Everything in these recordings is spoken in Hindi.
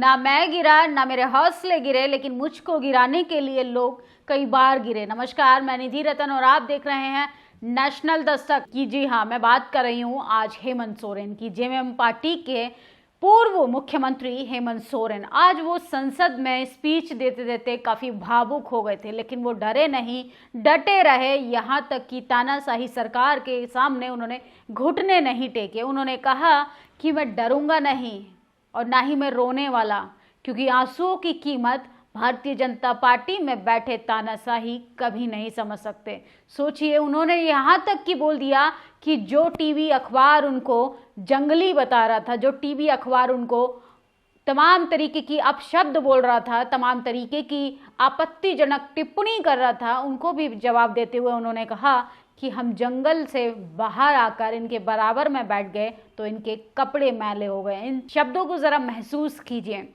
ना मैं गिरा ना मेरे हौसले गिरे, लेकिन मुझको गिराने के लिए लोग कई बार गिरे। नमस्कार, मैं निधि रतन और आप देख रहे हैं नेशनल दस्तक की। जी हाँ, मैं बात कर रही हूँ आज हेमंत सोरेन की। जेएमएम पार्टी के पूर्व मुख्यमंत्री हेमंत सोरेन आज वो संसद में स्पीच देते देते काफी भावुक हो गए थे, लेकिन वो डरे नहीं, डटे रहे। यहाँ तक कि तानाशाही सरकार के सामने उन्होंने घुटने नहीं टेके। उन्होंने कहा कि मैं डरूंगा नहीं और ना ही मैं रोने वाला, क्योंकि आंसुओं की कीमत भारतीय जनता पार्टी में बैठे तानाशाही कभी नहीं समझ सकते। सोचिए, उन्होंने यहाँ तक कि बोल दिया कि जो टीवी अखबार उनको जंगली बता रहा था, जो टीवी अखबार उनको तमाम तरीके की अपशब्द बोल रहा था, तमाम तरीके की आपत्तिजनक टिप्पणी कर रहा था, उनको भी जवाब देते हुए उन्होंने कहा कि हम जंगल से बाहर आकर इनके बराबर में बैठ गए तो इनके कपड़े मैले हो गए। इन शब्दों को जरा महसूस कीजिए।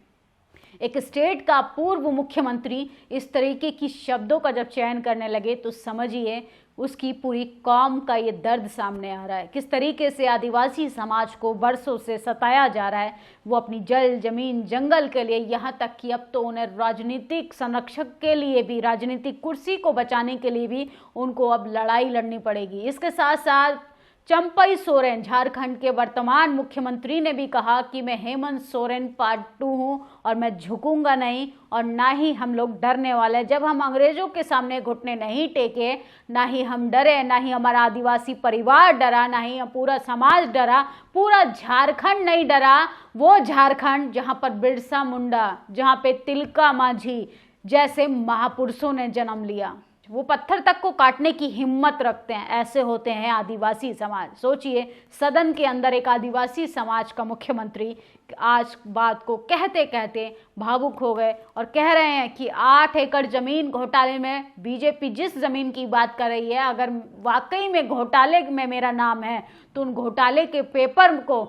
एक स्टेट का पूर्व मुख्यमंत्री इस तरीके की शब्दों का जब चयन करने लगे तो समझिए उसकी पूरी कौम का ये दर्द सामने आ रहा है। किस तरीके से आदिवासी समाज को बरसों से सताया जा रहा है। वो अपनी जल जमीन जंगल के लिए, यहाँ तक कि अब तो उन्हें राजनीतिक संरक्षक के लिए भी, राजनीतिक कुर्सी को बचाने के लिए भी उनको अब लड़ाई लड़नी पड़ेगी। इसके साथ साथ चंपई सोरेन, झारखंड के वर्तमान मुख्यमंत्री, ने भी कहा कि मैं हेमंत सोरेन पार्ट 2 हूं और मैं झुकूंगा नहीं और ना ही हम लोग डरने वाले। जब हम अंग्रेजों के सामने घुटने नहीं टेके, ना ही हम डरे, ना ही हमारा आदिवासी परिवार डरा, ना ही पूरा समाज डरा, पूरा झारखंड नहीं डरा। वो झारखंड जहां पर बिरसा मुंडा, जहां पे तिलका मांझी जैसे महापुरुषों ने जन्म लिया, वो पत्थर तक को काटने की हिम्मत रखते हैं। ऐसे होते हैं आदिवासी समाज। सोचिए, सदन के अंदर एक आदिवासी समाज का मुख्यमंत्री आज बात को कहते कहते भावुक हो गए और कह रहे हैं कि 8 एकड़ जमीन घोटाले में बीजेपी जिस जमीन की बात कर रही है, अगर वाकई में घोटाले में मेरा नाम है तो उन घोटाले के पेपर को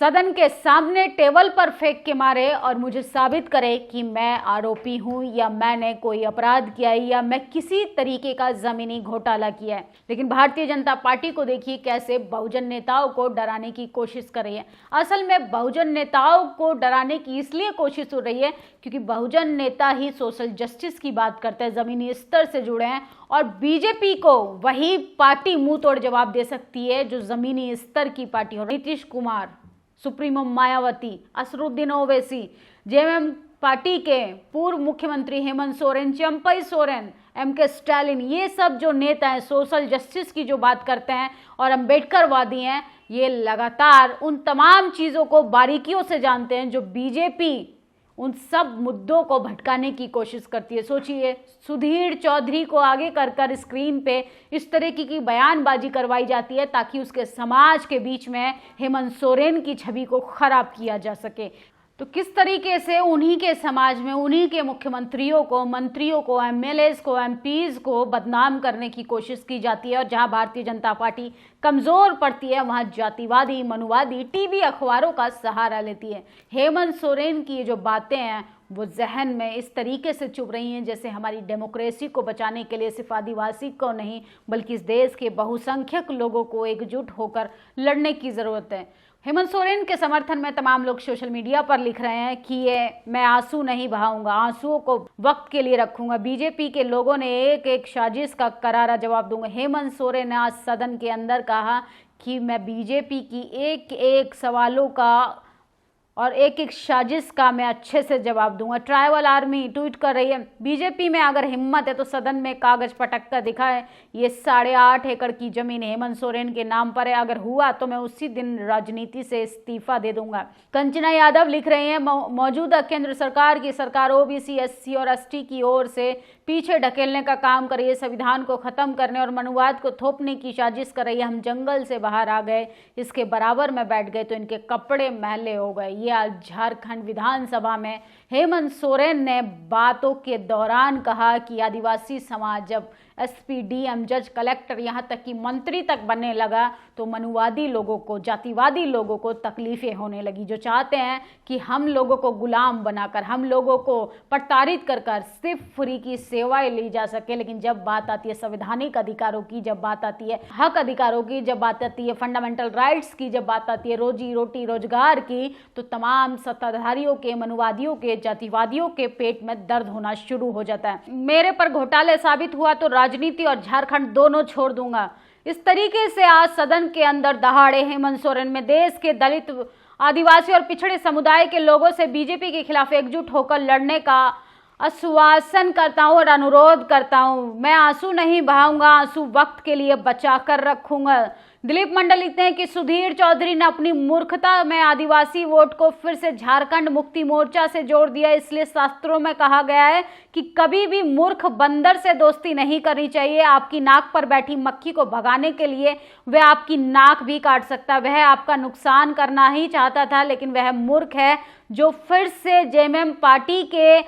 सदन के सामने टेबल पर फेंक के मारे और मुझे साबित करे कि मैं आरोपी हूं या मैंने कोई अपराध किया है या मैं किसी तरीके का जमीनी घोटाला किया है। लेकिन भारतीय जनता पार्टी को देखिए कैसे बहुजन नेताओं को डराने की कोशिश कर रही है। असल में बहुजन नेताओं को डराने की इसलिए कोशिश हो रही है क्योंकि बहुजन नेता ही सोशल जस्टिस की बात करते हैं, जमीनी स्तर से जुड़े हैं, और बीजेपी को वही पार्टी मुंह तोड़ जवाब दे सकती है जो जमीनी स्तर की पार्टी हो। Nitish Kumar, supremo Mayawati, Asaruddin Owaisi, JMM party के पूर्व मुख्यमंत्री हेमंत सोरेन, चंपई सोरेन, एमके स्टालिन, ये सब जो नेता हैं सोशल जस्टिस की जो बात करते हैं और अम्बेडकरवादी हैं, ये लगातार उन तमाम चीज़ों को बारीकियों से जानते हैं जो बीजेपी उन सब मुद्दों को भटकाने की कोशिश करती है। सोचिए, सुधीर चौधरी को आगे कर कर स्क्रीन पे इस तरह की बयानबाजी करवाई जाती है ताकि उसके समाज के बीच में हेमंत सोरेन की छवि को खराब किया जा सके। तो किस तरीके से उन्हीं के समाज में उन्हीं के मुख्यमंत्रियों को, मंत्रियों को, एमएलएस को, एमपीज को बदनाम करने की कोशिश की जाती है। और जहां भारतीय जनता पार्टी कमजोर पड़ती है वहां जातिवादी, मनुवादी टीवी अखबारों का सहारा लेती है। हेमंत सोरेन की ये जो बातें हैं वो जहन में इस तरीके से चुभ रही हैं जैसे हमारी डेमोक्रेसी को बचाने के लिए सिर्फ आदिवासी को नहीं बल्कि इस देश के बहुसंख्यक लोगों को एकजुट होकर लड़ने की ज़रूरत है। हेमंत सोरेन के समर्थन में तमाम लोग सोशल मीडिया पर लिख रहे हैं कि ये मैं आंसू नहीं बहाऊंगा, आंसुओं को वक्त के लिए रखूंगा, बीजेपी के लोगों ने एक एक साजिश का करारा जवाब दूंगा। हेमंत सोरेन ने आज सदन के अंदर कहा कि मैं बीजेपी की एक एक सवालों का और एक एक साजिश का मैं अच्छे से जवाब दूंगा। ट्राइबल आर्मी ट्वीट कर रही है, बीजेपी में अगर हिम्मत है तो सदन में कागज पटक कर दिखाए, ये 8.5 एकड़ की जमीन हेमंत सोरेन के नाम पर है, अगर हुआ तो मैं उसी दिन राजनीति से इस्तीफा दे दूंगा। कंचना यादव लिख रही हैं, मौजूदा केंद्र सरकार की सरकार ओबीसी, एससी और एसटी की ओर से पीछे ढकेलने का काम कर रही है, संविधान को खत्म करने और मनुवाद को थोपने की साजिश कर रही है। हम जंगल से बाहर आ गए, इसके बराबर में बैठ गए तो इनके कपड़े मैले हो गए। ये आज झारखंड विधानसभा में हेमंत सोरेन ने बातों के दौरान कहा कि आदिवासी समाज जब एसपी, डीएम, जज, कलेक्टर, यहाँ तक कि मंत्री तक बनने लगा तो मनुवादी लोगों को, जातिवादी लोगों को तकलीफें होने लगी, जो चाहते हैं कि हम लोगों को गुलाम बनाकर, हम लोगों को प्रताड़ित कर सिर्फ फ्री की सेवाएं ली जा सके। लेकिन जब बात आती है संवैधानिक अधिकारों की, जब बात आती है हक अधिकारों की, जब बात आती है फंडामेंटल राइट्स की, जब बात आती है रोजी रोटी रोजगार की, तो तमाम सत्ताधारियों के, मनुवादियों के, जातिवादियों के पेट में दर्द होना शुरू हो जाता है। मेरे पर घोटाले साबित हुआ तो राजनीति और झारखंड दोनों छोड़ दूंगा। इस तरीके से आज सदन के अंदर दहाड़े हेमंत सोरेन में देश के दलित, आदिवासी और पिछड़े समुदाय के लोगों से बीजेपी के खिलाफ एकजुट होकर लड़ने का आश्वासन करता हूं और अनुरोध करता हूं। मैं आंसू नहीं बहाऊंगा, आंसू वक्त के लिए बचा कर रखूंगा। दिलीप मंडल लिखते हैं कि सुधीर चौधरी ने अपनी मूर्खता में आदिवासी वोट को फिर से झारखंड मुक्ति मोर्चा से जोड़ दिया। इसलिए शास्त्रों में कहा गया है कि कभी भी मूर्ख बंदर से दोस्ती नहीं करनी चाहिए। आपकी नाक पर बैठी मक्खी को भगाने के लिए वह आपकी नाक भी काट सकता है। वह आपका नुकसान करना ही चाहता था, लेकिन वह मूर्ख है जो फिर से जेएमएम पार्टी के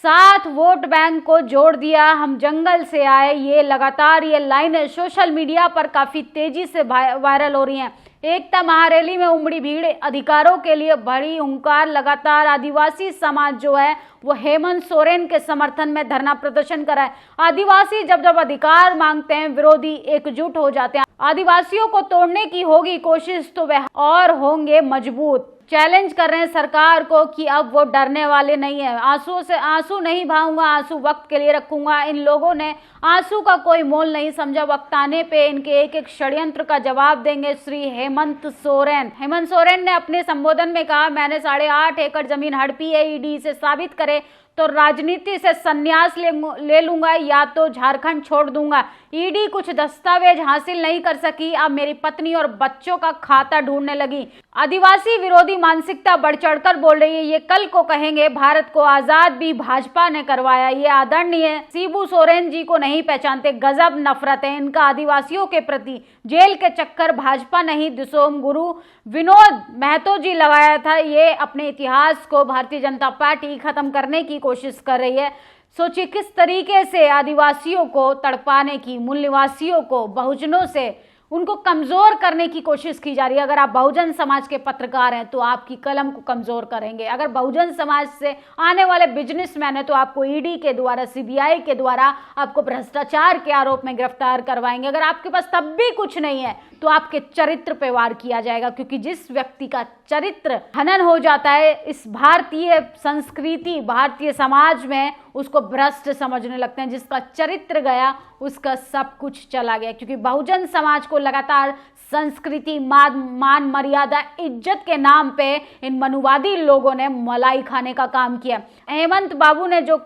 साथ वोट बैंक को जोड़ दिया। हम जंगल से आए, ये लगातार ये लाइनें सोशल मीडिया पर काफी तेजी से वायरल हो रही हैं। एकता महारैली में उमड़ी भीड़, अधिकारों के लिए भरी हुंकार। लगातार आदिवासी समाज जो है वो हेमंत सोरेन के समर्थन में धरना प्रदर्शन कराए। आदिवासी जब जब अधिकार मांगते हैं, विरोधी एकजुट हो जाते हैं। आदिवासियों को तोड़ने की होगी कोशिश तो वह और होंगे मजबूत। चैलेंज कर रहे हैं सरकार को कि अब वो डरने वाले नहीं है। आंसू नहीं बहाऊंगा, आंसू वक्त के लिए रखूंगा। इन लोगों ने आंसू का कोई मोल नहीं समझा। वक्त आने पे इनके एक एक षड्यंत्र का जवाब देंगे श्री हेमंत सोरेन। हेमंत सोरेन ने अपने संबोधन में कहा, मैंने 8.5 एकड़ जमीन हड़पी है। ईडी से साबित करे तो राजनीति से संन्यास ले लूंगा या तो झारखंड छोड़ दूंगा। ईडी कुछ दस्तावेज हासिल नहीं कर सकी, अब मेरी पत्नी और बच्चों का खाता ढूंढने लगी। आदिवासी विरोधी मानसिकता बढ़ चढ़कर बोल रही है। ये कल को कहेंगे भारत को आजाद भी भाजपा ने करवाया। ये आदरणीय शिबू सोरेन जी को नहीं पहचानते। गजब नफरत है इनका आदिवासियों के प्रति। जेल के चक्कर भाजपा नहीं, दिसोम गुरु विनोद महतो जी लगाया था। ये अपने इतिहास को भारतीय जनता पार्टी खत्म करने की कोशिश कर रही है। सोचिए किस तरीके से आदिवासियों को तड़पाने की, मूल निवासियों को, बहुजनों से उनको कमजोर करने की कोशिश की जा रही है। अगर आप बहुजन समाज के पत्रकार हैं तो आपकी कलम को कमजोर करेंगे। अगर बहुजन समाज से आने वाले बिजनेसमैन है तो आपको ईडी के द्वारा, सीबीआई के द्वारा आपको भ्रष्टाचार के आरोप में गिरफ्तार करवाएंगे। अगर आपके पास तब भी कुछ नहीं है तो आपके चरित्र पे वार किया जाएगा, क्योंकि जिस व्यक्ति का चरित्र हनन हो जाता है इस भारतीय संस्कृति, भारतीय समाज में, उसको भ्रष्ट समझने लगते हैं। जिसका चरित्र गया उसका सब कुछ चला गया, क्योंकि बहुजन समाज को लगातार संस्कृति, मान मर्यादा, इज्जत के नाम पे इन मनुवादी लोगों ने मलाई खाने का काम किया। हेमंत बाबू ने जो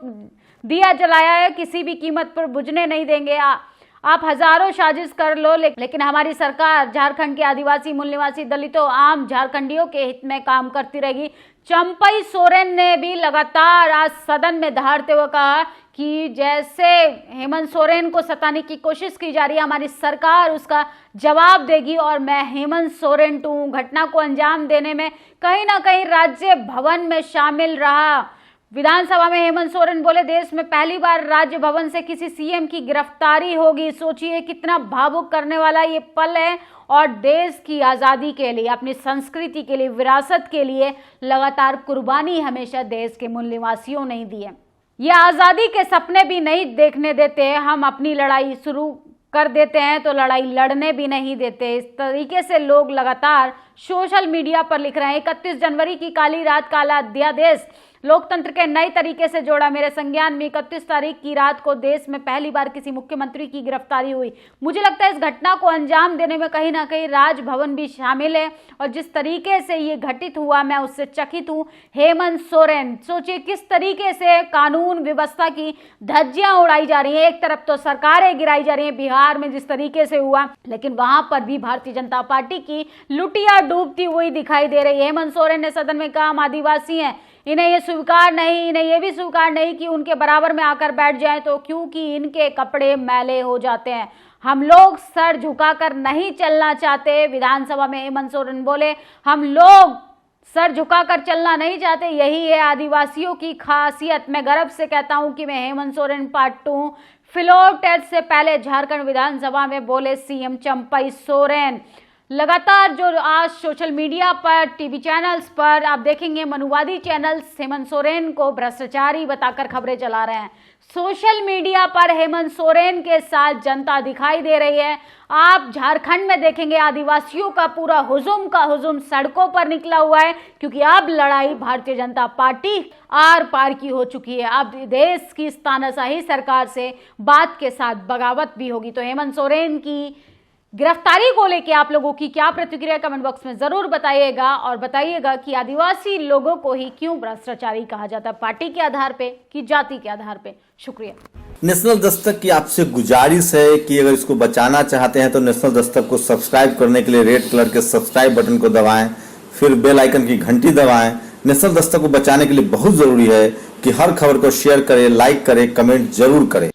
दिया जलाया है किसी भी कीमत पर बुझने नहीं देंगे। आप हजारों साजिश कर लो, लेकिन हमारी सरकार झारखंड के आदिवासी, मूल निवासी, दलितों, आम झारखंडियों के हित में काम करती रहेगी। चंपई सोरेन ने भी लगातार आज सदन में दहाड़ते हुए कहा कि जैसे हेमंत सोरेन को सताने की कोशिश की जा रही है, हमारी सरकार उसका जवाब देगी और मैं हेमंत सोरेन 2 घटना को अंजाम देने में कहीं ना कहीं राज्य भवन में शामिल रहा। विधानसभा में हेमंत सोरेन बोले, देश में पहली बार राज्य भवन से किसी सीएम की गिरफ्तारी होगी। सोचिए कितना भावुक करने वाला ये पल है। और देश की आज़ादी के लिए, अपनी संस्कृति के लिए, विरासत के लिए लगातार कुर्बानी हमेशा देश के मूल निवासियों ने दी है। ये आज़ादी के सपने भी नहीं देखने देते। हम अपनी लड़ाई शुरू कर देते हैं तो लड़ाई लड़ने भी नहीं देते। इस तरीके से लोग लगातार सोशल मीडिया पर लिख रहे हैं। 31 जनवरी की काली रात, काला अध्यादेश लोकतंत्र के नए तरीके से जोड़ा। मेरे संज्ञान में 31 तारीख की रात को देश में पहली बार किसी मुख्यमंत्री की गिरफ्तारी हुई। मुझे लगता है इस घटना को अंजाम देने में कहीं ना कहीं राजभवन भी शामिल है, और जिस तरीके से ये घटित हुआ मैं उससे चकित हूँ। हेमंत सोरेन, सोचिए किस तरीके से कानून व्यवस्था की धज्जियां उड़ाई जा रही है। एक तरफ तो सरकारें गिराई जा रही है, बिहार में जिस तरीके से हुआ, लेकिन वहां पर भी भारतीय जनता पार्टी की लुटिया डूबती हुई दिखाई दे रही है। हेमंत सोरेन ने सदन में कहा, हम आदिवासी हैं, इन्हें ये स्वीकार नहीं, इन्हें ये भी स्वीकार नहीं कि उनके बराबर में आकर बैठ जाएं, तो क्योंकि इनके कपड़े मैले हो जाते हैं। हम लोग सर झुकाकर नहीं चलना चाहते। विधानसभा में हेमंत सोरेन बोले, हम लोग सर झुकाकर चलना नहीं चाहते, यही है आदिवासियों की खासियत। मैं गर्व से कहता हूं कि मैं Hemant Soren part 2 floor test से पहले झारखंड विधानसभा में बोले सीएम चंपई सोरेन। लगातार जो आज सोशल मीडिया पर, टीवी चैनल्स पर आप देखेंगे, मनुवादी चैनल्स हेमंत सोरेन को भ्रष्टाचारी बताकर खबरें चला रहे हैं। सोशल मीडिया पर हेमंत सोरेन के साथ जनता दिखाई दे रही है। आप झारखंड में देखेंगे आदिवासियों का पूरा हुजूम सड़कों पर निकला हुआ है, क्योंकि अब लड़ाई भारतीय जनता पार्टी आर पार की हो चुकी है। अब देश की तानाशाही सरकार से बात के साथ बगावत भी होगी। तो हेमंत सोरेन की गिरफ्तारी को लेकर आप लोगों की क्या प्रतिक्रिया, कमेंट बॉक्स में जरूर बताइएगा। और बताइएगा कि आदिवासी लोगों को ही क्यों भ्रष्टाचारी कहा जाता है, पार्टी के आधार पे कि जाति के आधार पे। शुक्रिया। नेशनल दस्तक की आपसे गुजारिश है कि अगर इसको बचाना चाहते हैं तो नेशनल दस्तक को सब्सक्राइब करने के लिए रेड कलर के सब्सक्राइब बटन को दबाएं, फिर बेल आइकन की घंटी दबाएं। नेशनल दस्तक को बचाने के लिए बहुत जरूरी है कि हर खबर को शेयर करें, लाइक करें, कमेंट जरूर करें।